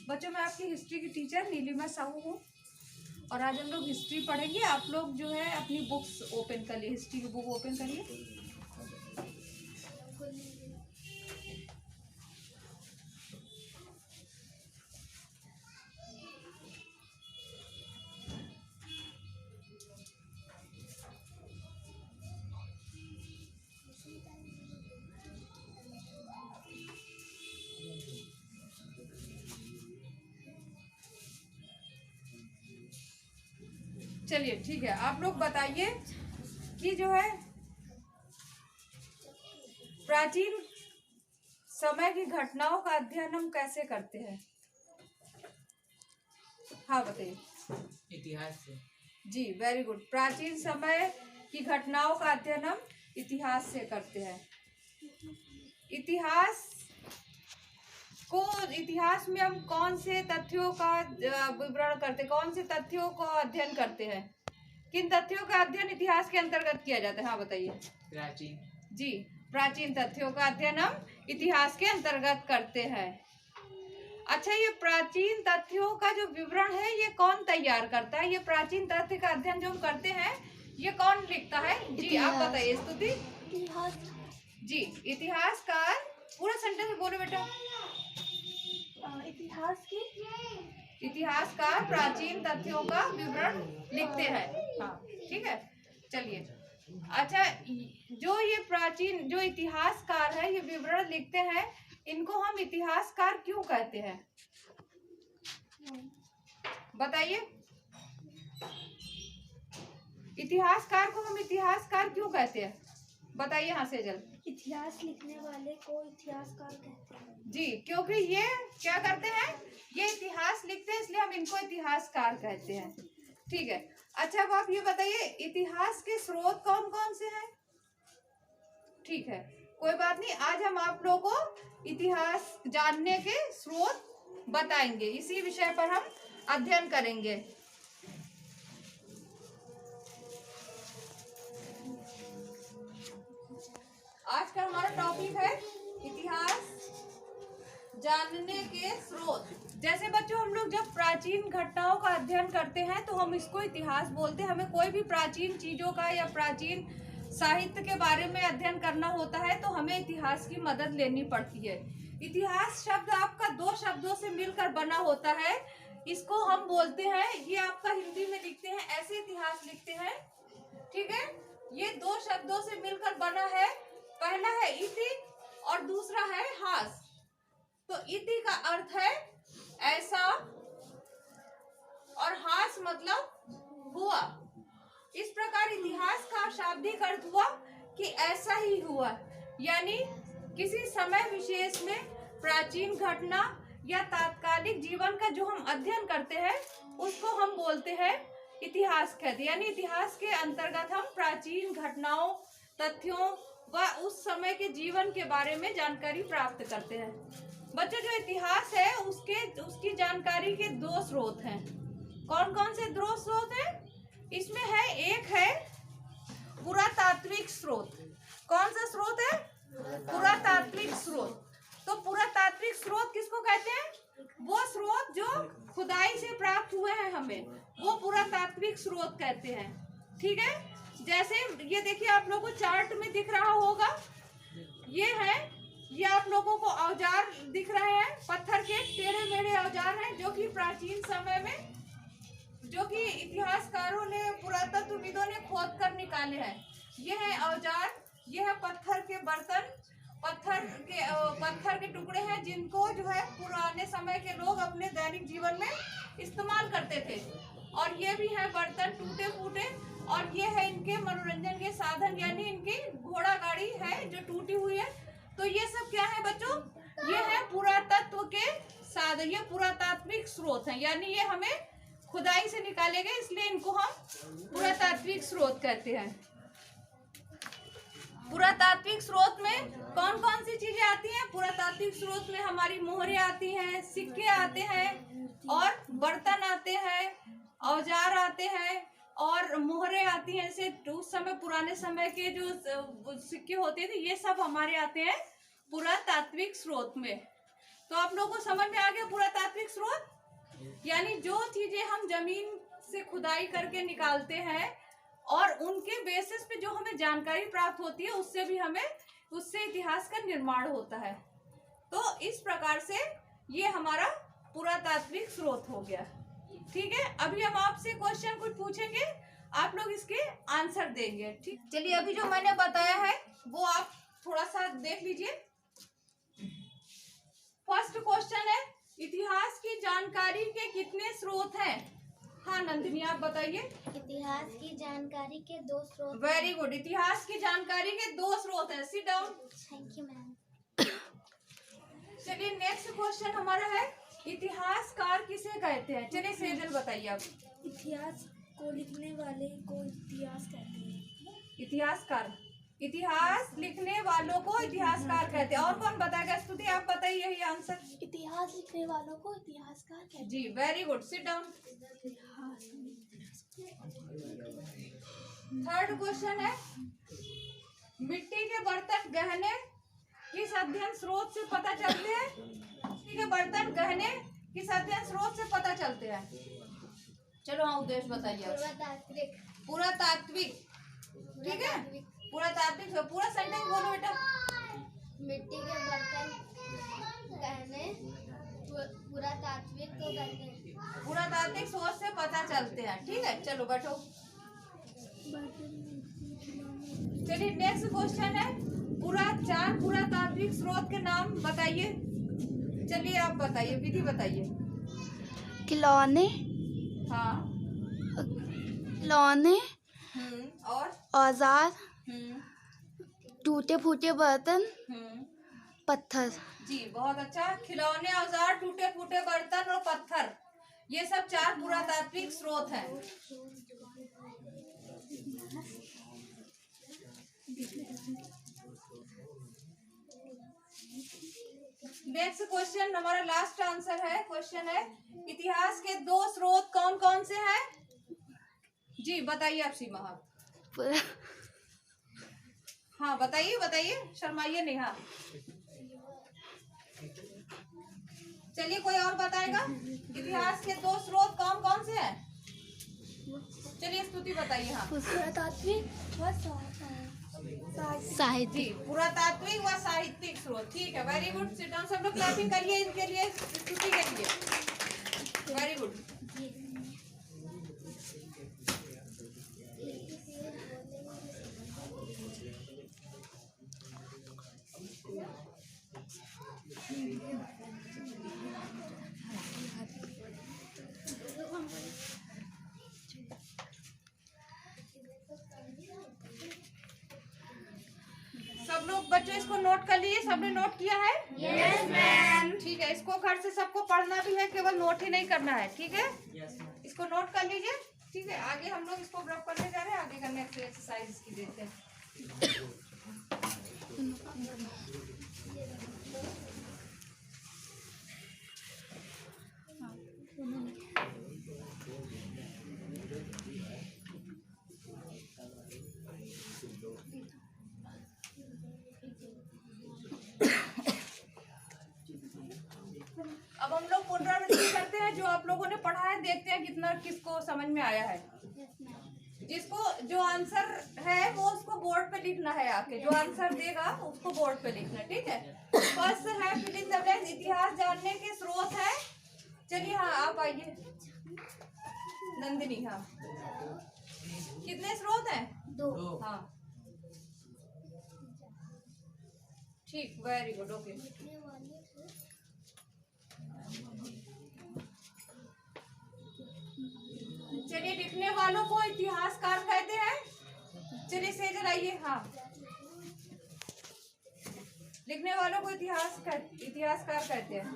बच्चों, मैं आपकी हिस्ट्री की टीचर नीलिमा साहू हूँ और आज हम लोग हिस्ट्री पढ़ेंगे। आप लोग जो है अपनी बुक्स ओपन करिए, हिस्ट्री की बुक ओपन करिए। चलिए ठीक है, आप लोग बताइए कि जो है प्राचीन समय की घटनाओं का अध्ययन हम कैसे करते हैं। हाँ बताइए। इतिहास से। जी वेरी गुड। प्राचीन समय की घटनाओं का अध्ययन हम इतिहास से करते हैं। इतिहास में हम कौन से तथ्यों का विवरण करते, कौन से तथ्यों को अध्ययन करते हैं, किन तथ्यों का अध्ययन इतिहास के अंतर्गत किया जाता है। हाँ बताइए। प्राचीन। जी, प्राचीन तथ्यों का अध्ययन हम इतिहास के अंतर्गत करते हैं। अच्छा, ये प्राचीन तथ्यों का जो विवरण है ये कौन तैयार करता है? ये प्राचीन तथ्य का अध्ययन जो हम करते हैं ये कौन लिखता है? जी आप बताइए स्तुति। इतिहास। जी, इतिहासकार। पूरा सेंटेंस बोलो बेटा। इतिहासकार प्राचीन तथ्यों का विवरण लिखते हैं। हाँ ठीक है, चलिए। अच्छा, जो इतिहासकार है ये विवरण लिखते हैं, इनको हम इतिहासकार क्यों कहते हैं बताइए। इतिहासकार को हम इतिहासकार क्यों कहते हैं बताइए, यहाँ से जल्द। इतिहास लिखने वाले को इतिहासकार कहते हैं। जी, क्योंकि ये क्या करते हैं, ये इतिहास लिखते हैं, इसलिए हम इनको इतिहासकार कहते हैं। ठीक है। अच्छा, अब आप ये बताइए इतिहास के स्रोत कौन कौन से हैं। ठीक है, कोई बात नहीं, आज हम आप लोगों को इतिहास जानने के स्रोत बताएंगे, इसी विषय पर हम अध्ययन करेंगे। आज का हमारा टॉपिक है इतिहास जानने के स्रोत। जैसे बच्चों, हम लोग जब प्राचीन घटनाओं का अध्ययन करते हैं तो हम इसको इतिहास बोलते हैं। हमें कोई भी प्राचीन चीजों का या प्राचीन साहित्य के बारे में अध्ययन करना होता है तो हमें इतिहास की मदद लेनी पड़ती है। इतिहास शब्द आपका दो शब्दों से मिलकर बना होता है, इसको हम बोलते हैं, ये आपका हिंदी में लिखते हैं ऐसे इतिहास लिखते हैं। ठीक है, ये दो शब्दों से मिलकर बना है। पहला है इति और दूसरा है हास। तो इति का अर्थ है ऐसा और हास मतलब हुआ। इस प्रकार इतिहास का शाब्दिक अर्थ हुआ कि ऐसा ही हुआ, यानी किसी समय विशेष में प्राचीन घटना या तात्कालिक जीवन का जो हम अध्ययन करते हैं उसको हम बोलते हैं इतिहास कहते हैं। यानी इतिहास के अंतर्गत हम प्राचीन घटनाओं, तथ्यों व उस समय के जीवन के बारे में जानकारी प्राप्त करते हैं। बच्चों, जो इतिहास है उसकी जानकारी के दो स्रोत हैं। कौन कौन से दो स्रोत हैं इसमें? है एक है पुरातात्विक स्रोत। कौन सा स्रोत है? पुरातात्विक स्रोत। तो पुरातात्विक स्रोत किसको कहते हैं? वो स्रोत जो खुदाई से प्राप्त हुए हैं हमें, वो पुरातात्विक स्रोत कहते हैं। ठीक है, जैसे ये देखिए, आप लोगों को चार्ट में दिख रहा होगा, ये आप लोगों को औजार दिख रहे हैं, पत्थर के टेढ़े मेढ़े औजार हैं जो कि प्राचीन समय में, जो कि इतिहासकारों ने, पुरातत्वविदों ने खोद कर निकाले हैं। ये है औजार, ये है पत्थर के बर्तन, पत्थर के टुकड़े हैं जिनको जो है पुराने समय के लोग अपने दैनिक जीवन में इस्तेमाल करते थे। और ये भी है बर्तन टूटे फूटे, और ये है इनके मनोरंजन के साधन, यानी इनकी घोड़ा गाड़ी है जो टूटी हुई है। तो ये सब क्या है बच्चों? ये है पुरातत्व के साधन, ये पुरातात्विक स्रोत हैं, यानी ये हमें खुदाई से निकाले गए, इसलिए इनको हम पुरातात्विक स्रोत कहते हैं। पुरातात्विक स्रोत में कौन कौन सी चीजें आती हैं? पुरातात्विक स्रोत में हमारी मोहरें आती हैं, सिक्के आते हैं, और बर्तन आते हैं, औजार आते हैं, और मोहरें आती हैं। जैसे उस समय पुराने समय के जो सिक्के होते थे, ये सब हमारे आते हैं पुरातात्विक स्रोत में। तो आप लोगों को समझ में आ गया पुरातात्विक स्रोत? यानी जो चीजें हम जमीन से खुदाई करके निकालते हैं और उनके बेसिस पे जो हमें जानकारी प्राप्त होती है, उससे इतिहास का निर्माण होता है। तो इस प्रकार से ये हमारा पुरातात्विक स्रोत हो गया। ठीक है, अभी हम आपसे क्वेश्चन कुछ पूछेंगे, आप लोग इसके आंसर देंगे। ठीक, चलिए अभी जो मैंने बताया है वो आप थोड़ा सा देख लीजिए। फर्स्ट क्वेश्चन है, इतिहास की जानकारी के कितने स्रोत हैं? हाँ नंदिनी आप बताइए। इतिहास की जानकारी के 2 स्रोत। वेरी गुड, इतिहास की जानकारी के 2 स्रोत हैं। Sit down. Thank you ma'am. चलिए नेक्स्ट क्वेश्चन हमारा है, इतिहासकार किसे कहते हैं? चलिए सेजल बताइए आप। इतिहास को लिखने वाले को इतिहास कहते हैं। इतिहासकार, इतिहास लिखने वालों को इतिहासकार कहते हैं। और कौन बताएगा? स्तुति आप बताइए यही आंसर। इतिहास लिखने वालों को इतिहासकार कहते हैं। जी very good, sit down. Third question है, मिट्टी के बर्तन गहने किस अध्ययन स्रोत से पता चलते हैं? मिट्टी के बर्तन गहने किस अध्ययन स्रोत से पता चलते हैं? चलो हाँ उद्देश्य बताइए। पुरातात्विक। पुरातात्विक, ठीक है, पुरातात्विक। पूरा सेंटेंस बोलो बेटा। मिट्टी के बर्तन गहने पुरातात्विक को कहते हैं। पुरातात्विक स्रोत से पता चलते हैं। ठीक है, चलो बैठो। चलिए नेक्स्ट क्वेश्चन है, चार पुरातात्विक स्रोत के नाम बताइए। चलिए आप बताइए, विधि बताइए। खिलौने, हाँ, खिलौने, और औजार, टूटे फूटे बर्तन, पत्थर। जी बहुत अच्छा, खिलौने, औजार, टूटे फूटे बर्तन और पत्थर, ये सब 4 पुरातात्विक स्रोत हैं। नेक्स्ट क्वेश्चन हमारा लास्ट आंसर है। क्वेश्चन है, इतिहास के 2 स्रोत कौन कौन से हैं? जी बताइए आप सीमा। हाँ बताइए बताइए, शर्माइए नहीं। हाँ चलिए कोई और बताएगा, इतिहास के 2 स्रोत कौन कौन से हैं? चलिए स्तुति बताइए। हाँ पुरातात्विक व साहित्य। जी, पुरातात्विक व साहित्यिक स्रोत। ठीक है, वेरी गुड। सिट डाउन, सब लोग क्लैपिंग करिए इनके लिए, स्तुति के लिए। Very good. सब लोग बच्चों इसको नोट कर लीजिए। सबने नोट किया है? Yes ma'am. ठीक है, इसको घर से सबको पढ़ना भी है, केवल नोट ही नहीं करना है। ठीक है, इसको नोट कर लीजिए। ठीक है, आगे हम लोग इसको ग्रुप करने जा रहे हैं, आगे का नेक्स्ट एक्सरसाइज की देते हैं। अब हम लोग पुनरावृत्ति करते हैं, जो आप लोगों ने पढ़ा है, देखते हैं कितना किसको समझ में आया है। जिसको जो आंसर है वो उसको बोर्ड पे लिखना है, आके जो आंसर देगा उसको बोर्ड पे लिखना है। ठीक है, फर्स्ट है फिल इन द ब्लैंक्स। इतिहास जानने के स्रोत है। चलिए हाँ आप आइए नंदिनी। हाँ कितने स्रोत हैं? 2। हाँ ठीक, वेरी गुड, ओके। चलिए, लिखने वालों को इतिहासकार कहते हैं। चलिए सेजल आइए। हाँ, लिखने वालों को इतिहासकार कहते हैं।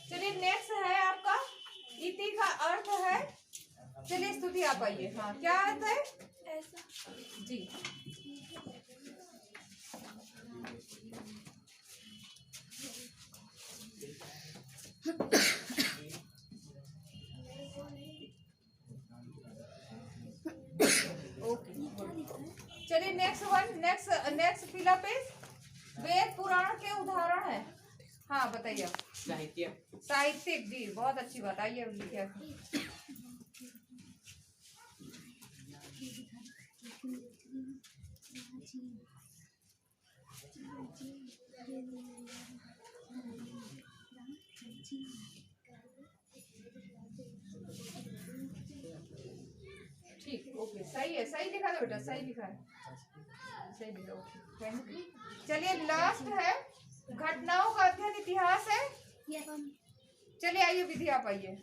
चलिए नेक्स्ट है आपका, इति का अर्थ है। चलिए स्तुति आप आइए। हाँ क्या अर्थ है? ऐसा जी चलिए नेक्स्ट पीला पेज। वेद पुराण के उदाहरण है। हाँ बताइए। साहित्य। साहित्यिक जी, बहुत अच्छी बात। आइए लिखिए। ठीक, ओके, सही है, सही लिखा था बेटा, सही लिखा है, सही लिखा। Okay, thank you. चलिए लास्ट है घटनाओं का अध्ययन इतिहास है। चलिए आइए विधि, आप आइए।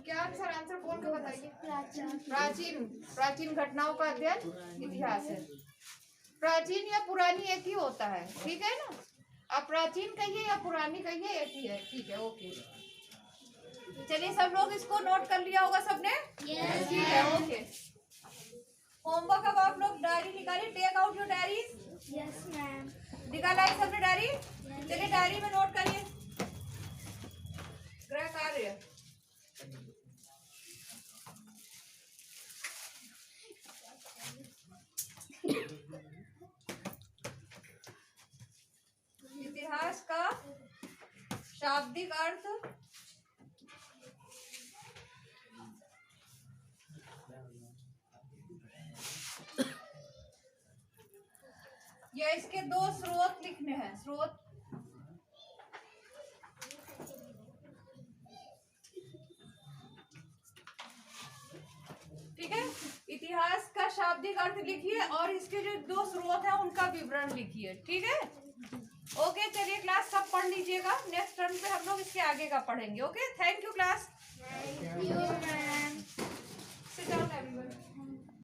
क्या आंसर बोल के बताइए। प्राचीन घटनाओं का अध्ययन इतिहास है। प्राचीन या पुरानी एक ही होता है, ठीक है ना। आप प्राचीन कहिए या पुरानी कहिए, एक ही है, ठीक है, ओके। चलिए सब लोग इसको नोट कर लिया होगा सबने। Yes, ठीक है, ओके। होमवर्क अब आप लोग डायरी निकालिए। Take out your diaries. Yes ma'am. निकाला है सबने डायरी। चलिए डायरी में नोट करिए गृह कार्य। इतिहास का शाब्दिक अर्थ। या इसके दो स्रोत लिखने हैं। स्रोत, ठीक है। इतिहास का शाब्दिक अर्थ लिखिए और इसके जो दो स्रोत है उनका विवरण लिखिए, ठीक है। ओके, चलिए क्लास सब पढ़ लीजिएगा। नेक्स्ट टर्म पे हम लोग इसके आगे का पढ़ेंगे। Okay, thank you class.